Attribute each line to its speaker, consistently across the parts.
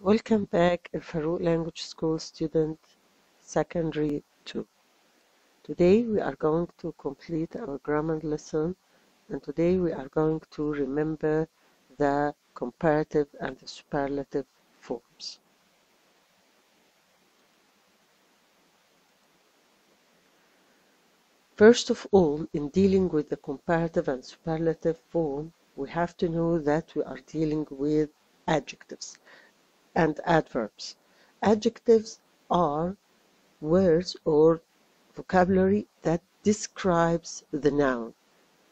Speaker 1: Welcome back, Al Farouk Language School student, Secondary 2. Today we are going to complete our grammar lesson, and today we are going to remember the comparative and the superlative forms. First of all, in dealing with the comparative and superlative form, we have to know that we are dealing with adjectives and adverbs. Adjectives are words or vocabulary that describes the noun. It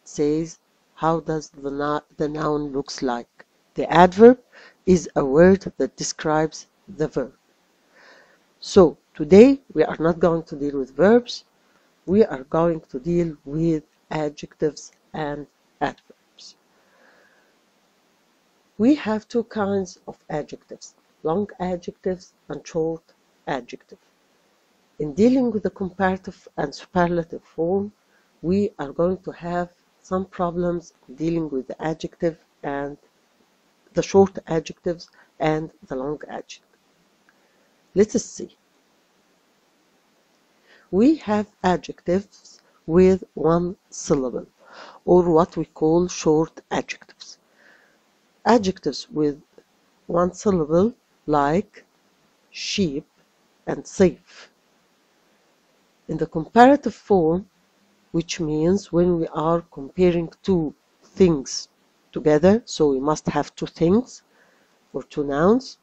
Speaker 1: says how does the noun looks like. The adverb is a word that describes the verb. So today we are not going to deal with verbs. We are going to deal with adjectives and adverbs. We have two kinds of adjectives, long adjectives and short adjectives. In dealing with the comparative and superlative form, we are going to have some problems dealing with the adjective and the short adjectives and the long adjective. Let us see. We have adjectives with one syllable, or what we call short adjectives. Adjectives with one syllable like sheep and safe. In the comparative form, which means when we are comparing two things together, so we must have two things or two nouns,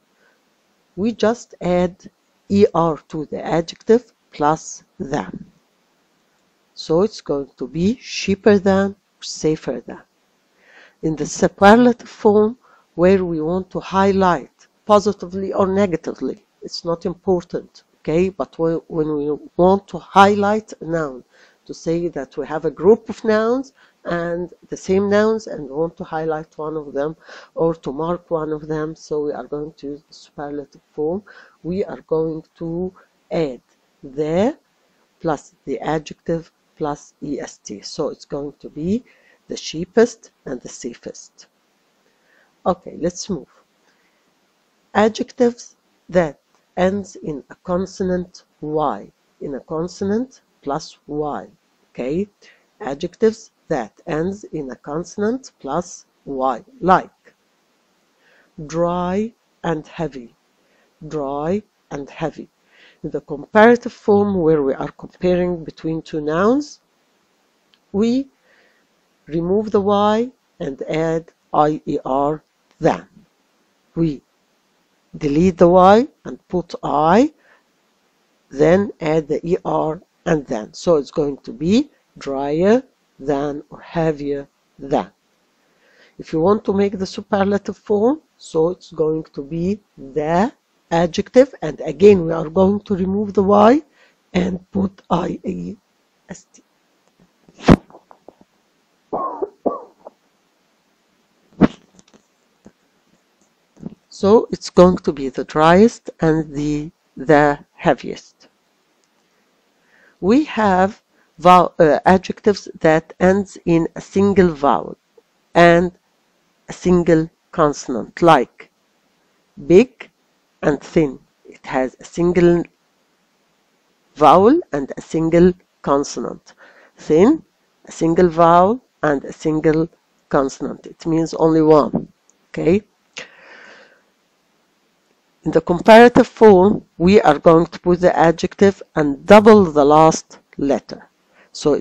Speaker 1: we just add er to the adjective plus than. So it's going to be cheaper than or safer than. In the superlative form, where we want to highlight positively or negatively, it's not important, okay? But when we want to highlight a noun, to say that we have a group of nouns and the same nouns and want to highlight one of them or to mark one of them, so we are going to use the superlative form. We are going to add the plus the adjective plus est. So it's going to be the cheapest and the safest. Okay, let's move. Adjectives that ends in a consonant y, in a consonant plus y. Okay, adjectives that ends in a consonant plus y, like dry and heavy, dry and heavy. In the comparative form, where we are comparing between two nouns, we remove the y and add ier than. We delete the y and put I, then add the er and then. So it's going to be drier than or heavier than. If you want to make the superlative form, so it's going to be the adjective, and again we are going to remove the y and put iest. So it's going to be the driest and the heaviest. We have adjectives that ends in a single vowel and a single consonant, like big and thin. It has a single vowel and a single consonant. Thin, a single vowel and a single consonant. It means only one. Okay? In the comparative form, we are going to put the adjective and double the last letter. So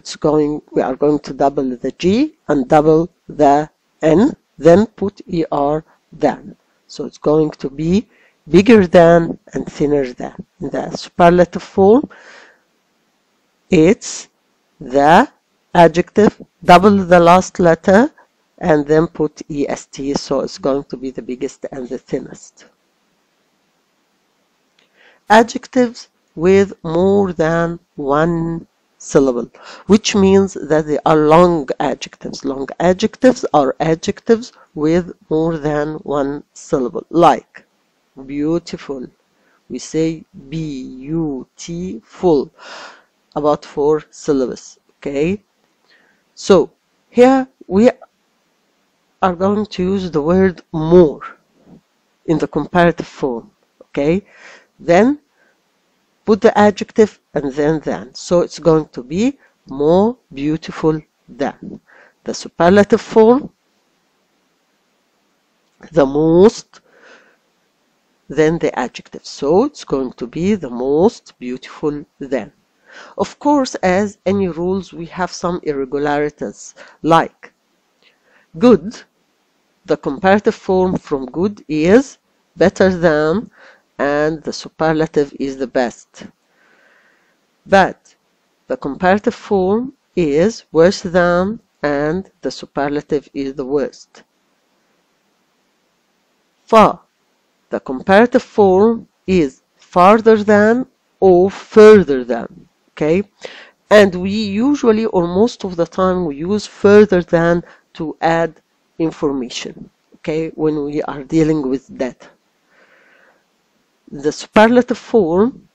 Speaker 1: we are going to double the G and double the N, then put ER than. So it's going to be bigger than and thinner than. In the superlative form, it's the adjective, double the last letter, and then put EST. So it's going to be the biggest and the thinnest. Adjectives with more than one syllable, which means that they are long adjectives. Long adjectives are adjectives with more than one syllable, like beautiful. We say beautiful, about 4 syllables. Okay, so here we are going to use the word more in the comparative form. okay? Then put the adjective and then than. So it's going to be more beautiful than. The superlative form, the most, then the adjective. So it's going to be the most beautiful than. Of course, as any rules, we have some irregularities, like good. The comparative form from good is better than, and the superlative is the best. Bad. The comparative form is worse than, and the superlative is the worst. Far. The comparative form is farther than or further than, okay? And we usually, or most of the time, we use further than to add information, okay, when we are dealing with data. The superlative form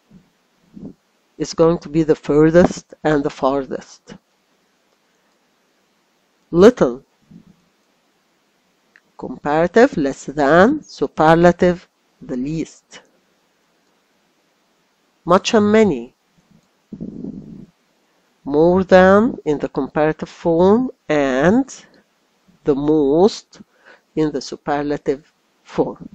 Speaker 1: is going to be the furthest and the farthest. Little. Comparative, less than. Superlative, the least. Much and many. More than in the comparative form and the most in the superlative form.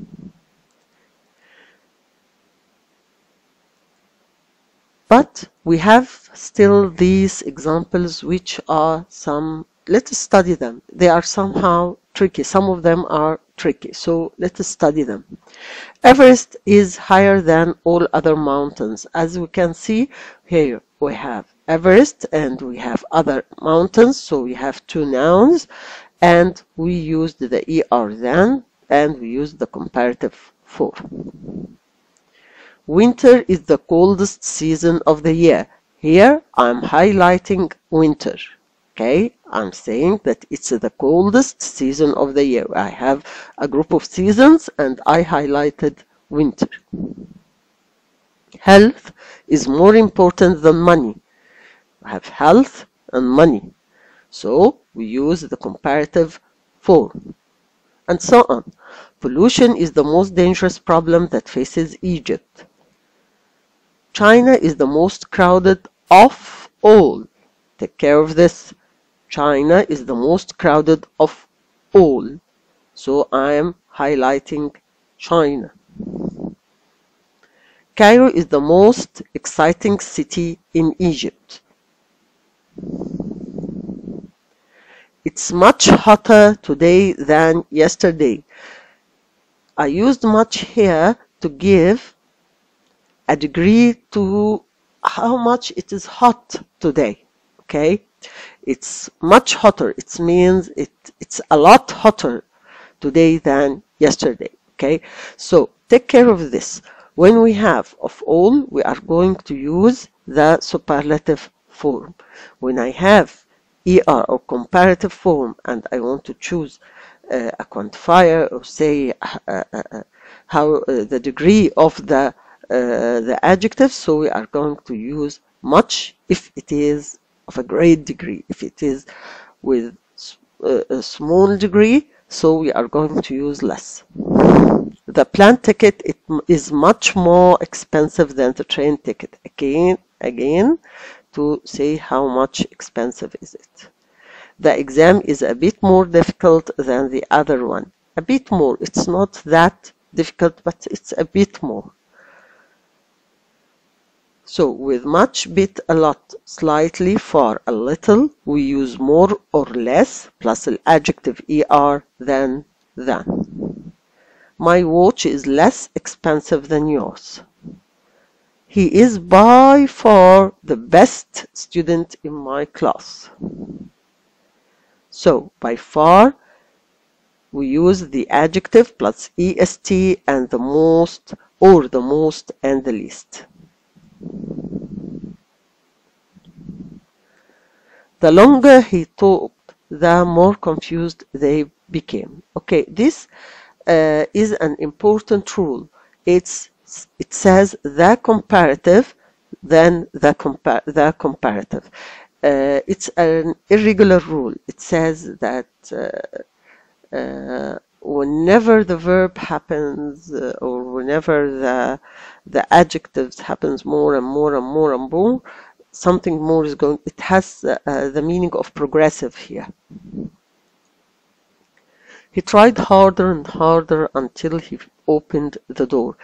Speaker 1: But we have still these examples which are some, let's study them. They are somehow tricky. Some of them are tricky. So let's study them. Everest is higher than all other mountains. As we can see here, we have Everest and we have other mountains. So we have two nouns and we used the er than and we used the comparative form. Winter is the coldest season of the year. Here I'm highlighting winter. Okay, I'm saying that it's the coldest season of the year. I have a group of seasons and I highlighted winter. Health is more important than money. I have health and money. So we use the comparative form. And so on. Pollution is the most dangerous problem that faces Egypt. China is the most crowded of all. Take care of this. China is the most crowded of all. So I am highlighting China. Cairo is the most exciting city in Egypt. It's much hotter today than yesterday. I used much here to give a degree to how much it is hot today, okay? It's much hotter. It means it's a lot hotter today than yesterday, okay? So take care of this. When we have of all, we are going to use the superlative form. When I have ER or comparative form and I want to choose a quantifier or say how the degree of the adjective, so we are going to use much if it is of a great degree. If it is with a small degree, so we are going to use less. The plane ticket is much more expensive than the train ticket. Again, to say how much expensive is it. The exam is a bit more difficult than the other one. A bit more. It's not that difficult, but it's a bit more. So with much, bit, a lot, slightly, far, a little, we use more or less plus the adjective er than. My watch is less expensive than yours. He is by far the best student in my class. So by far we use the adjective plus est and the most or the most and the least. The longer he talked, the more confused they became. Okay, this is an important rule. It says the comparative, then the comparative. It's an irregular rule. It says that whenever the verb happens or whenever the adjectives happens more and more and more and more, something more is going, it has the meaning of progressive here. He tried harder and harder until he opened the door.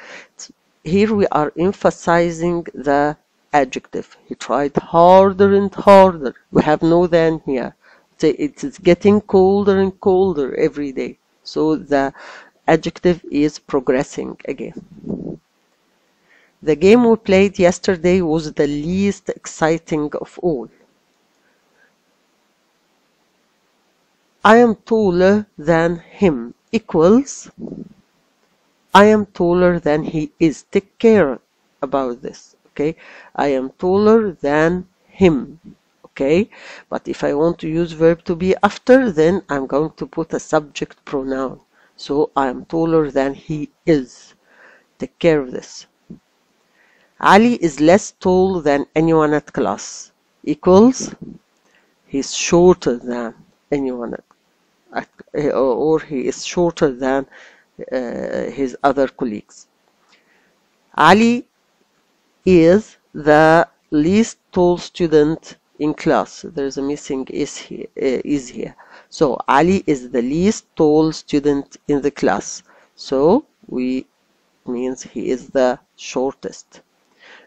Speaker 1: Here we are emphasizing the adjective. He tried harder and harder. We have no then here. It is getting colder and colder every day. So the adjective is progressing again. The game we played yesterday was the least exciting of all. I am taller than him equals I am taller than he is. Take care about this, okay? I am taller than him, okay? But if I want to use verb to be after, then I'm going to put a subject pronoun. So I am taller than he is. Take care of this. Ali is less tall than anyone at class equals he's shorter than anyone or he is shorter than his other colleagues. Ali is the least tall student in class. There's a missing is here. So Ali is the least tall student in the class. So means he is the shortest.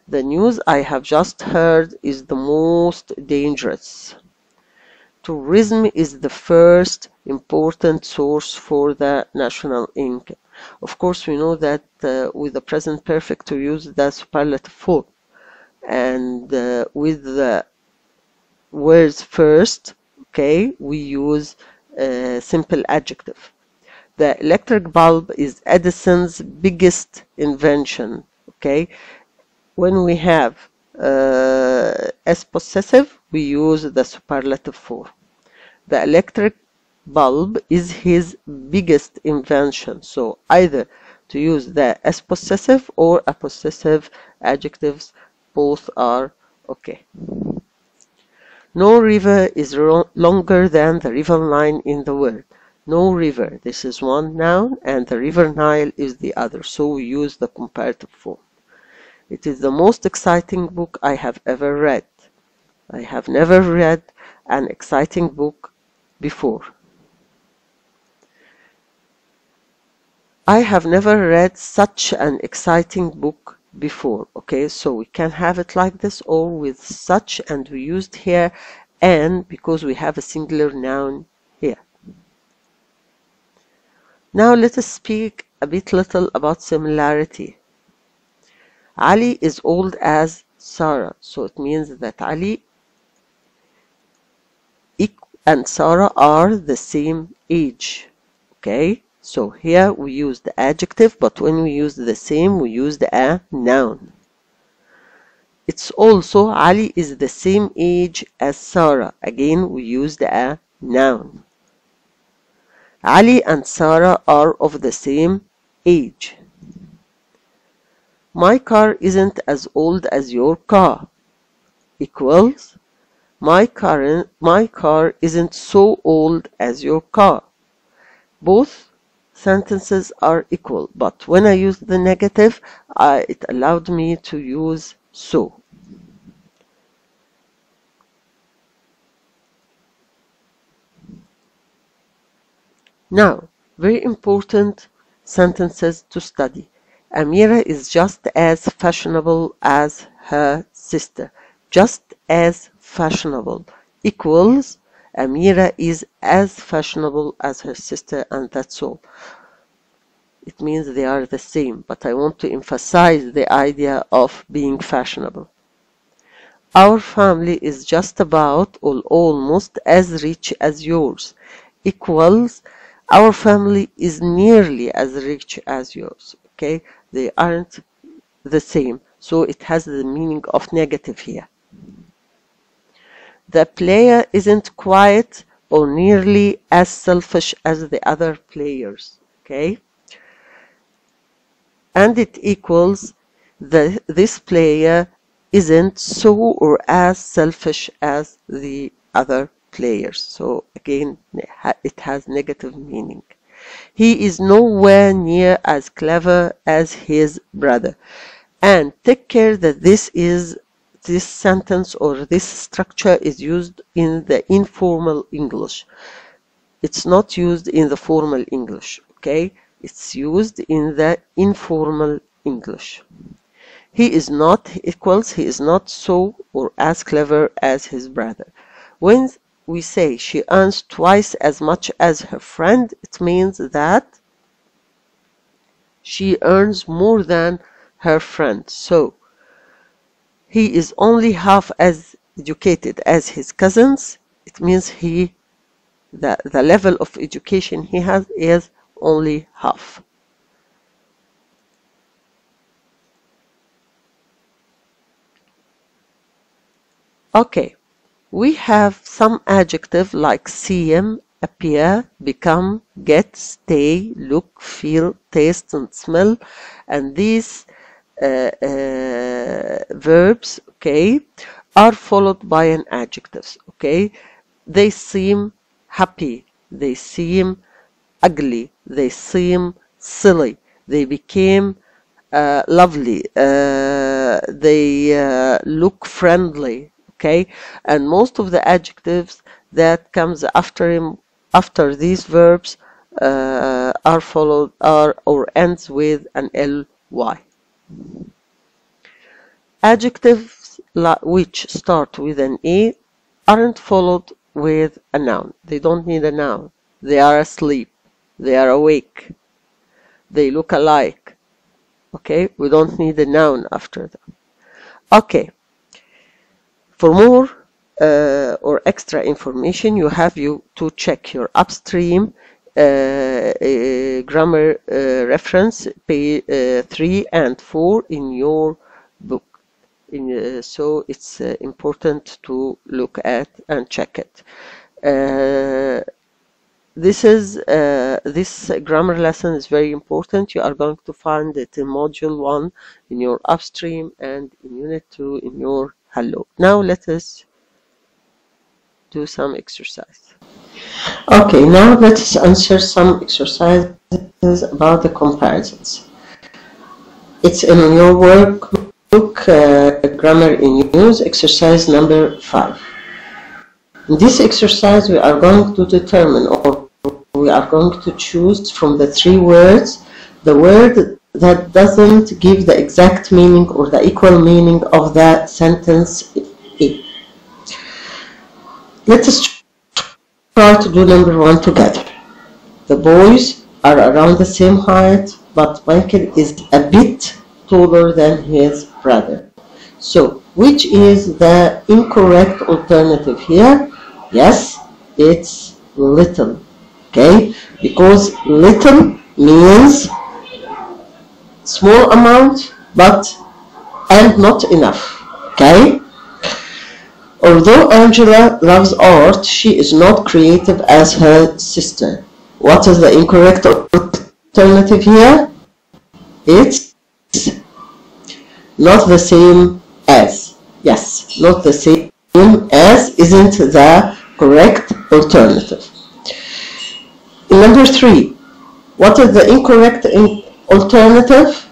Speaker 1: The news I have just heard is the most dangerous. Tourism is the first important source for the national income. Of course, we know that with the present perfect to use the superlative form, and with the words first, okay, we use a simple adjective. The electric bulb is Edison's biggest invention, okay. When we have S possessive, we use the superlative form. The electric bulb is his biggest invention. So either to use the S possessive or a possessive adjectives, both are okay. No river is longer than the river line in the world. No river, this is one noun, and the river Nile is the other. So we use the comparative form. It is the most exciting book I have ever read. I have never read an exciting book before. I have never read such an exciting book before. Okay, so we can have it like this or with such, and we used here and because we have a singular noun here. Now let us speak a little about similarity. Ali is old as Sarah, so it means that Ali and Sarah are the same age. Okay, so here we use the adjective, but when we use the same, we use a noun. It's also Ali is the same age as Sarah. Again, we use a noun. Ali and Sarah are of the same age. My car isn't as old as your car equals my car isn't so old as your car. Both sentences are equal, but when I use the negative, it allowed me to use so. Now, very important sentences to study. Amira is just as fashionable as her sister. Just as fashionable equals Amira is as fashionable as her sister, and that's all. It means they are the same, but I want to emphasize the idea of being fashionable. Our family is just about or almost as rich as yours equals our family is nearly as rich as yours. Okay, they aren't the same, so it has the meaning of negative here. The player isn't quite or nearly as selfish as the other players. Okay, and it equals this player isn't so or as selfish as the other players. So again, it has negative meaning. He is nowhere near as clever as his brother. And take care that this sentence or this structure is used in the informal English. It's not used in the formal English, okay? It's used in the informal English. He is not equals, he is not so or as clever as his brother. When we say she earns twice as much as her friend, it means that she earns more than her friend. So, he is only half as educated as his cousins. It means the level of education he has is only half. Okay, we have some adjectives like seem, appear, become, get, stay, look, feel, taste, and smell, and these verbs, okay, are followed by an adjective, okay. They seem happy, they seem ugly, they seem silly, they became lovely, they look friendly, okay. And most of the adjectives that comes after these verbs are followed or ends with an ly. Adjectives which start with an e aren't followed with a noun. They don't need a noun. They are asleep. They are awake. They look alike. Okay, we don't need a noun after them. Okay, for more or extra information, you have to check your upstream grammar reference page 3 and 4 in your book. So it's important to look at and check it. This grammar lesson is very important. You are going to find it in module 1 in your upstream and in unit 2 in your hello. Now let us do some exercise. Okay, now let us answer some exercises about the comparisons. It's in your workbook, Grammar in Use, exercise number 5. In this exercise, we are going to determine, or we are going to choose from the 3 words, the word that doesn't give the exact meaning or the equal meaning of the sentence A. Let us try to do number 1 together. The boys are around the same height, but Michael is a bit taller than his brother. So, which is the incorrect alternative here? Yes, it's little. Okay, because little means small amount, and not enough. Okay. Although Angela loves art, she is not creative as her sister. What is the incorrect alternative here? It's not the same as. Yes, not the same as isn't the correct alternative. In number 3, what is the incorrect alternative?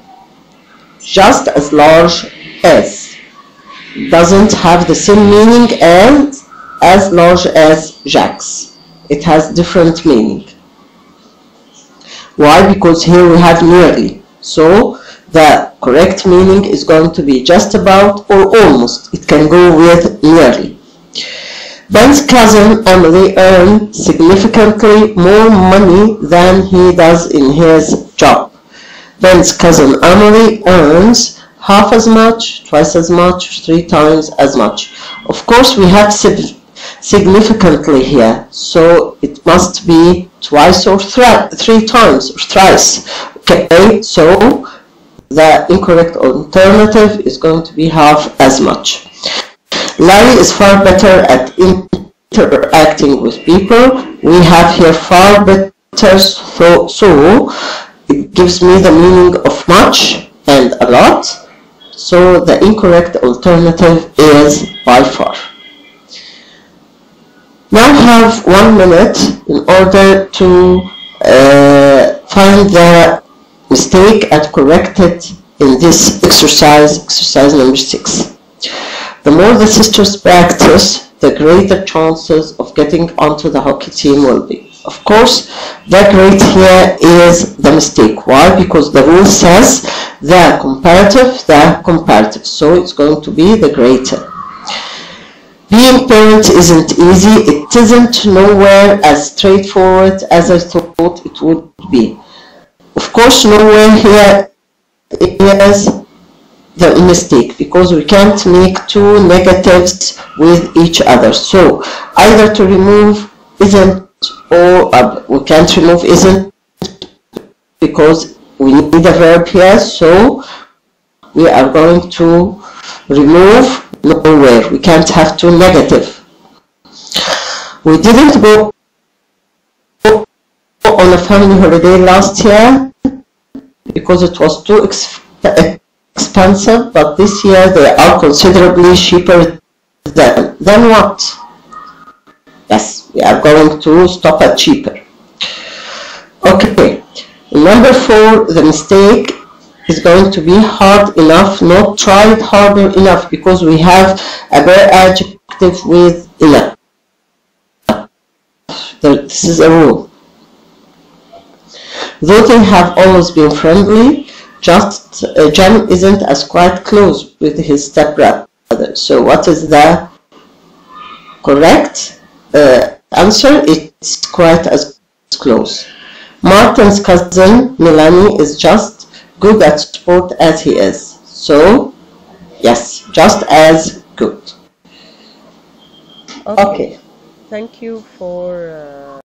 Speaker 1: Just as large as. Doesn't have the same meaning as large as Jack's. It has different meaning. Why? Because here we have nearly. So the correct meaning is going to be just about or almost. It can go with nearly. Ben's cousin Emily earns significantly more money than he does in his job. Ben's cousin Emily earns half as much, twice as much, 3 times as much. Of course, we have significantly here, so it must be twice or 3 times or thrice. Okay, so the incorrect alternative is going to be half as much. Larry is far better at interacting with people. We have here far better, so it gives me the meaning of much and a lot. So the incorrect alternative is by far. Now have 1 minute in order to Find the mistake and correct it in this exercise number 6. The more the sisters practice, the greater chances of getting onto the hockey team will be. Of course, the great here is the mistake. Why? Because the rule says the comparative. So it's going to be the greater. Being parent isn't easy. It isn't nowhere as straightforward as I thought it would be. Of course, nowhere here is the mistake, because we can't make two negatives with each other. So either to remove isn't, or we can't remove isn't because we need a verb here. So we are going to remove nowhere. We can't have two negative. We didn't go on a family holiday last year because it was too expensive, but this year they are considerably cheaper than what? Yes, we are going to stop at cheaper. Okay, number 4, the mistake is going to be hard enough, not tried harder enough, because we have a bare adjective with enough. This is a rule. Though they have always been friendly, just Jan isn't as quite close with his stepbrother. So what is the correct answer? It's quite as close. Martin's cousin Melanie is just good at sport as he is. So yes, just as good.
Speaker 2: Okay. Thank you for